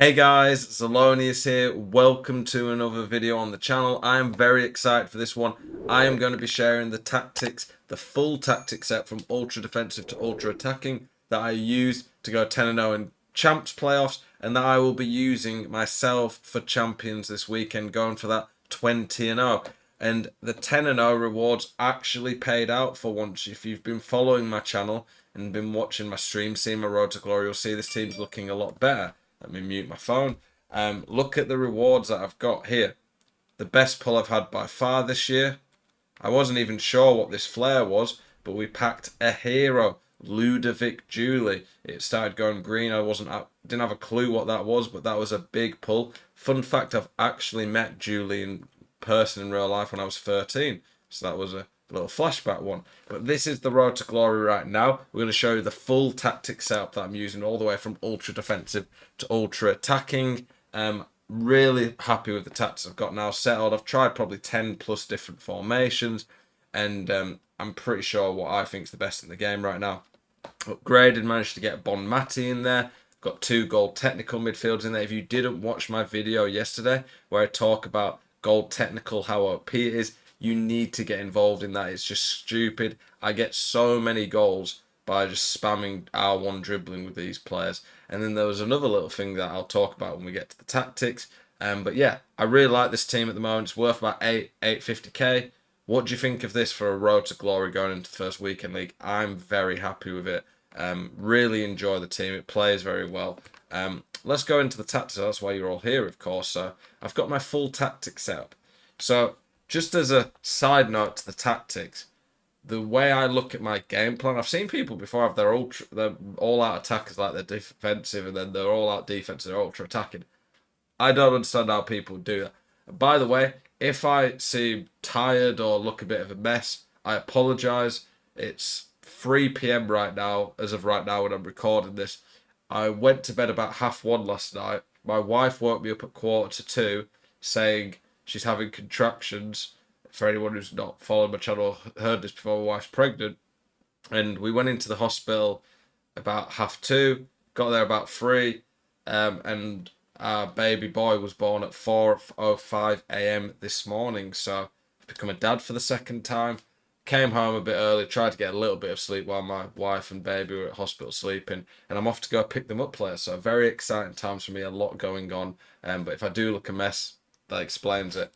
Hey guys, Zelonius here. Welcome to another video on the channel. I am very excited for this one. I am going to be sharing the tactics, the full tactic set from ultra defensive to ultra attacking that I used to go 10-0 in Champs playoffs, and that I will be using myself for Champions this weekend, going for that 20-0. And the 10-0 rewards actually paid out for once. If you've been following my channel and been watching my stream, seeing my road to glory, you'll see this team's looking a lot better. Let me mute my phone. Look at the rewards that I've got here. The best pull I've had by far this year. I wasn't even sure what this flare was, but we packed a hero, Ludovic Julie. It started going green. Didn't have a clue what that was, but that was a big pull. Fun fact: I've actually met Julie in person in real life when I was 13, so that was a little flashback one. But this is the road to glory right now. We're going to show you the full tactic setup that I'm using all the way from ultra defensive to ultra attacking. Really happy with the tactics I've got now settled. I've tried probably 10 plus different formations, and I'm pretty sure what I think is the best in the game right now. Upgraded, managed to get Bon Matti in there. Got 2 gold technical midfielders in there. If you didn't watch my video yesterday where I talk about gold technical, how OP it is, you need to get involved in that. It's just stupid. I get so many goals by just spamming R1 dribbling with these players. And then there was another little thing that I'll talk about when we get to the tactics. But yeah, I really like this team at the moment. It's worth about 850k. What do you think of this for a road to glory going into the first weekend league? I'm very happy with it. Really enjoy the team. It plays very well. Let's go into the tactics. That's why you're all here, of course. So I've got my full tactics set up. So just as a side note to the tactics, the way I look at my game plan, I've seen people before have their all-out attackers like they're defensive, and then they're all-out defensive, they're ultra attacking. I don't understand how people do that. And by the way, if I seem tired or look a bit of a mess, I apologise. It's 3 p.m. right now, as of right now when I'm recording this. I went to bed about 1:30 last night. My wife woke me up at 1:45 saying she's having contractions. For anyone who's not followed my channel, heard this before, my wife's pregnant. And we went into the hospital about 2:30, got there about 3, and our baby boy was born at 4:05 a.m. this morning. So I've become a dad for the second time. Came home a bit early, tried to get a little bit of sleep while my wife and baby were at hospital sleeping, and I'm off to go pick them up later. So very exciting times for me, a lot going on. But if I do look a mess, that explains it.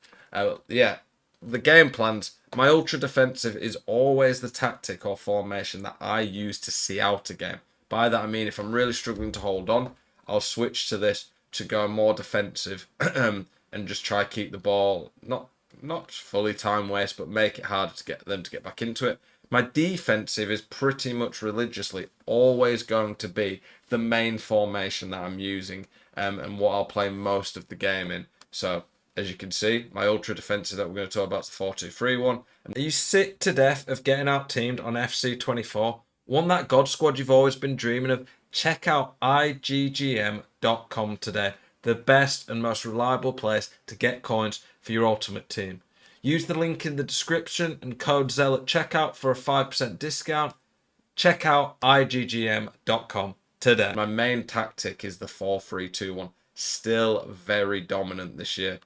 Yeah, the game plans. My ultra defensive is always the tactic or formation that I use to see out a game. By that I mean if I'm really struggling to hold on, I'll switch to this to go more defensive and just try keep the ball not fully time waste, but make it harder to get them to get back into it. My defensive is pretty much religiously always going to be the main formation that I'm using, and what I'll play most of the game in. So as you can see, my ultra defensive that we're going to talk about is the 4-2-3 one. Are you sick to death of getting out teamed on FC24? Want that God squad you've always been dreaming of? Check out iggm.com today. The best and most reliable place to get coins for your ultimate team. Use the link in the description and code ZEL at checkout for a 5% discount. Check out iggm.com today. My main tactic is the 4-3-2-1. Still very dominant this year.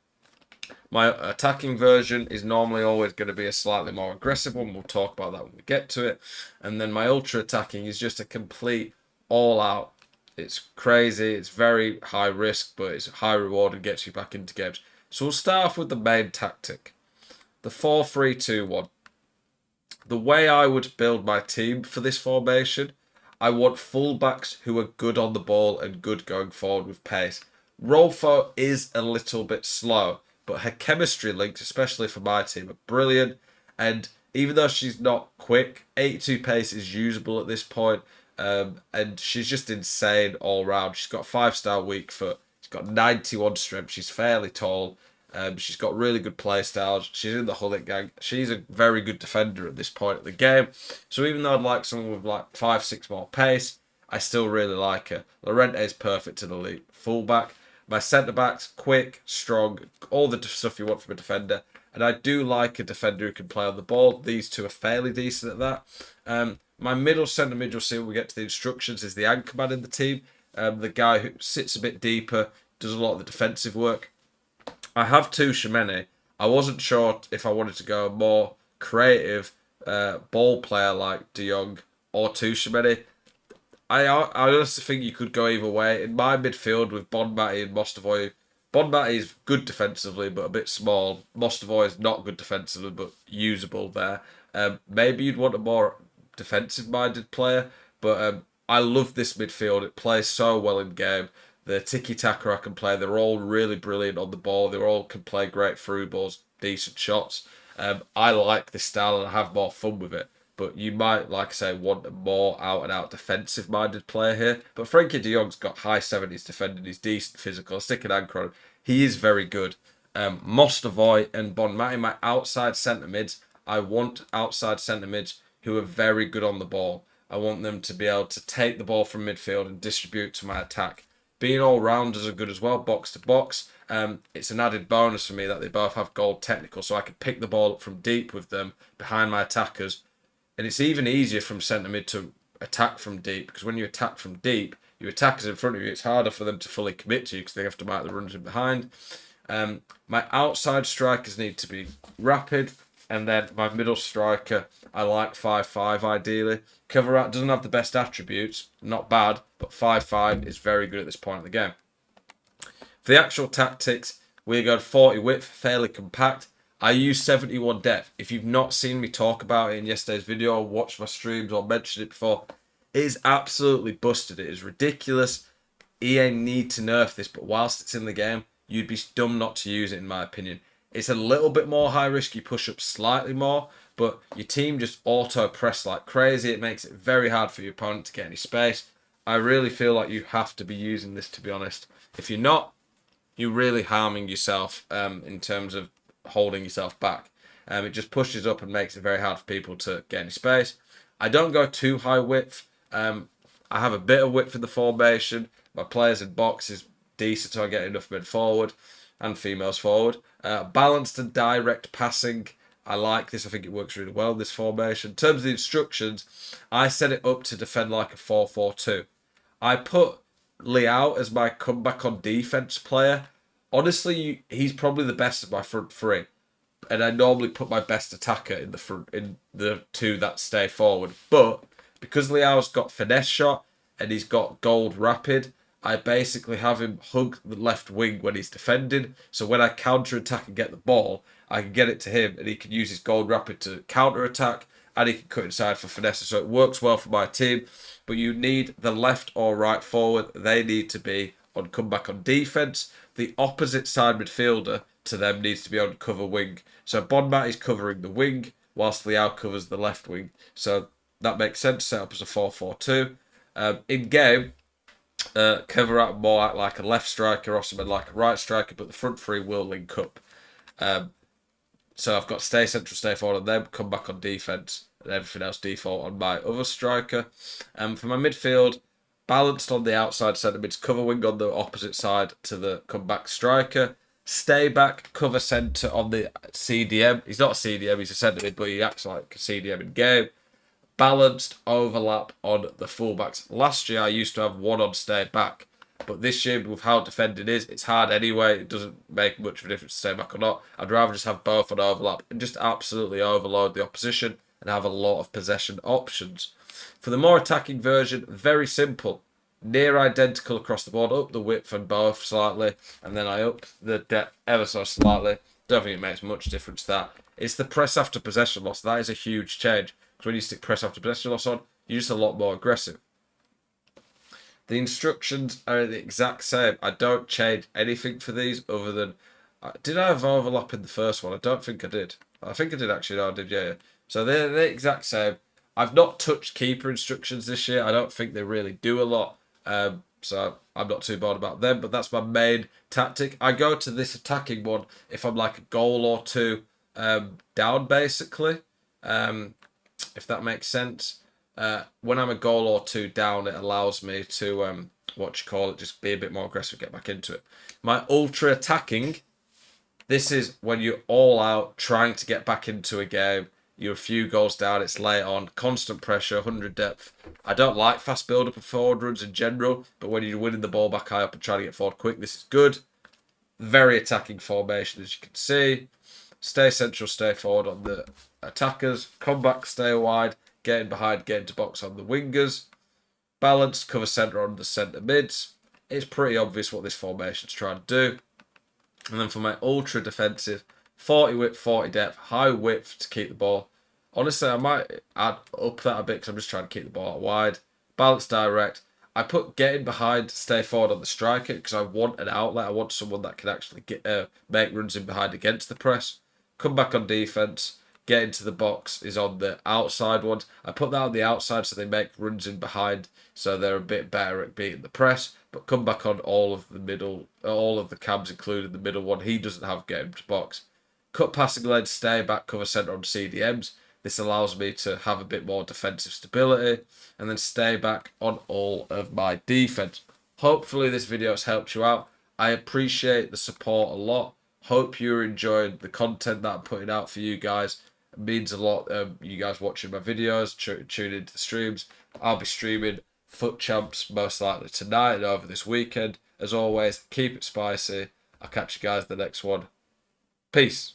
My attacking version is normally always going to be a slightly more aggressive one. We'll talk about that when we get to it. And then my ultra attacking is just a complete all out. It's crazy. It's very high risk, but it's high reward and gets you back into games. So we'll start off with the main tactic. The 4-3-2-1. The way I would build my team for this formation, I want fullbacks who are good on the ball and good going forward with pace. Rolfo is a little bit slow, but her chemistry links, especially for my team, are brilliant. And even though she's not quick, 82 pace is usable at this point. And she's just insane all round. She's got 5-star weak foot. She's got 91 strength. She's fairly tall. She's got really good play styles. She's in the Hullet gang. She's a very good defender at this point of the game. So even though I'd like someone with like 5-6 more pace, I still really like her. Lorente is perfect to the league. Fullback. My centre-backs, quick, strong, all the stuff you want from a defender. And I do like a defender who can play on the ball. These two are fairly decent at that. My middle centre mid, you'll see when we get to the instructions, is the anchor man in the team. The guy who sits a bit deeper, does a lot of the defensive work. I have Tchouaméni. I wasn't sure if I wanted to go more creative ball player like De Jong or Tchouaméni. I honestly think you could go either way. In my midfield with Bonmati and Mostovoy, Bonmati is good defensively but a bit small. Mostovoy is not good defensively but usable there. Maybe you'd want a more defensive-minded player, but I love this midfield. It plays so well in game. The tiki-taka I can play, they're all really brilliant on the ball. They all can play great through balls, decent shots. I like this style and I have more fun with it. But you might, like I say, want a more out-and-out defensive-minded player here. But Frankie de Jong's got high 70s defending. He's decent physical. Stick an anchor on him. He is very good. Mostovoy and Bonmati, my outside centre mids. I want outside centre mids who are very good on the ball. I want them to be able to take the ball from midfield and distribute to my attack. Being all-rounders are good as well, box to box. It's an added bonus for me that they both have gold technical, so I can pick the ball up from deep with them behind my attackers. And it's even easier from centre mid to attack from deep, because when you attack from deep, your attackers in front of you, it's harder for them to fully commit to you because they have to make the runs in behind. My outside strikers need to be rapid, and then my middle striker, I like 5'5" ideally. Cover doesn't have the best attributes, not bad, but 5'5" is very good at this point of the game. For the actual tactics, we're going 40 width, fairly compact. I use 71 depth. If you've not seen me talk about it in yesterday's video or watched my streams or mentioned it before, it is absolutely busted. It is ridiculous. EA need to nerf this, but whilst it's in the game, you'd be dumb not to use it in my opinion. It's a little bit more high risk. You push up slightly more, but your team just auto press like crazy. It makes it very hard for your opponent to get any space. I really feel like you have to be using this, to be honest. If you're not, you're really harming yourself in terms of holding yourself back. It just pushes up and makes it very hard for people to get any space. I don't go too high width. I have a bit of width in the formation. My players in box is decent, so I get enough mid forward and females forward. Balanced and direct passing. I like this. I think it works really well in this formation. In terms of the instructions, I set it up to defend like a 4-4-2. I put Leao as my comeback on defense player. Honestly, he's probably the best of my front three. And I normally put my best attacker in the front, in the two that stay forward. But because Leao's got finesse shot and he's got gold rapid, I basically have him hug the left wing when he's defending. So when I counter attack and get the ball, I can get it to him and he can use his gold rapid to counter attack and he can cut inside for finesse. So it works well for my team. But you need the left or right forward. They need to be on comeback on defense. The opposite side midfielder to them needs to be on cover wing. So Bonmat is covering the wing whilst Leao covers the left wing. So that makes sense. Set up as a 4-4-2. In game, cover out more like a left striker or something like a right striker, but the front three will link up. So I've got stay central, stay forward on them, come back on defence, and everything else default on my other striker. For my midfield, balanced on the outside centre mids, cover wing on the opposite side to the comeback striker. Stay back, cover centre on the CDM. He's not a CDM, he's a centre mid, but he acts like a CDM in game. Balanced overlap on the fullbacks. Last year I used to have one on stay back, but this year with how defending is, it's hard anyway. It doesn't make much of a difference to stay back or not. I'd rather just have both on overlap and just absolutely overload the opposition and have a lot of possession options. For the more attacking version, very simple. Near identical across the board, up the width and both slightly, and then I up the depth ever so slightly. Don't think it makes much difference that. It's the press after possession loss. That is a huge change. Because when you stick press after possession loss on, you're just a lot more aggressive. The instructions are the exact same. I don't change anything for these other than... Did I have overlap in the first one? I don't think I did. I think I did actually. No, I did, yeah. So they're the exact same. I've not touched keeper instructions this year. I don't think they really do a lot. So I'm not too bothered about them, but that's my main tactic. I go to this attacking one if I'm like a goal or two down, basically, if that makes sense. When I'm a goal or two down, it allows me to, just be a bit more aggressive, get back into it. My ultra attacking, this is when you're all out trying to get back into a game. You're a few goals down, it's late on, constant pressure, 100 depth. I don't like fast build-up and forward runs in general, but when you're winning the ball back high up and trying to get forward quick, this is good. Very attacking formation, as you can see. Stay central, stay forward on the attackers. Come back, stay wide, get in behind, get into box on the wingers. Balanced, cover centre on the centre mids. It's pretty obvious what this formation's trying to do. And then for my ultra defensive, 40 width, 40 depth, high width to keep the ball. Honestly, I might add up that a bit because I'm just trying to keep the ball out wide. Balanced, direct. I put getting behind, stay forward on the striker because I want an outlet. I want someone that can actually make runs in behind against the press. Come back on defense. Get into the box is on the outside ones. I put that on the outside so they make runs in behind, so they're a bit better at beating the press. But come back on all of the middle, all of the cabs, including the middle one. He doesn't have get into box. Cut passing lanes, stay back, cover centre on CDMs. This allows me to have a bit more defensive stability, and then stay back on all of my defense. Hopefully this video has helped you out. I appreciate the support a lot. Hope you're enjoying the content that I'm putting out for you guys. It means a lot, you guys watching my videos, tune into the streams. I'll be streaming FUT Champs most likely tonight and over this weekend. As always, keep it spicy. I'll catch you guys in the next one. Peace.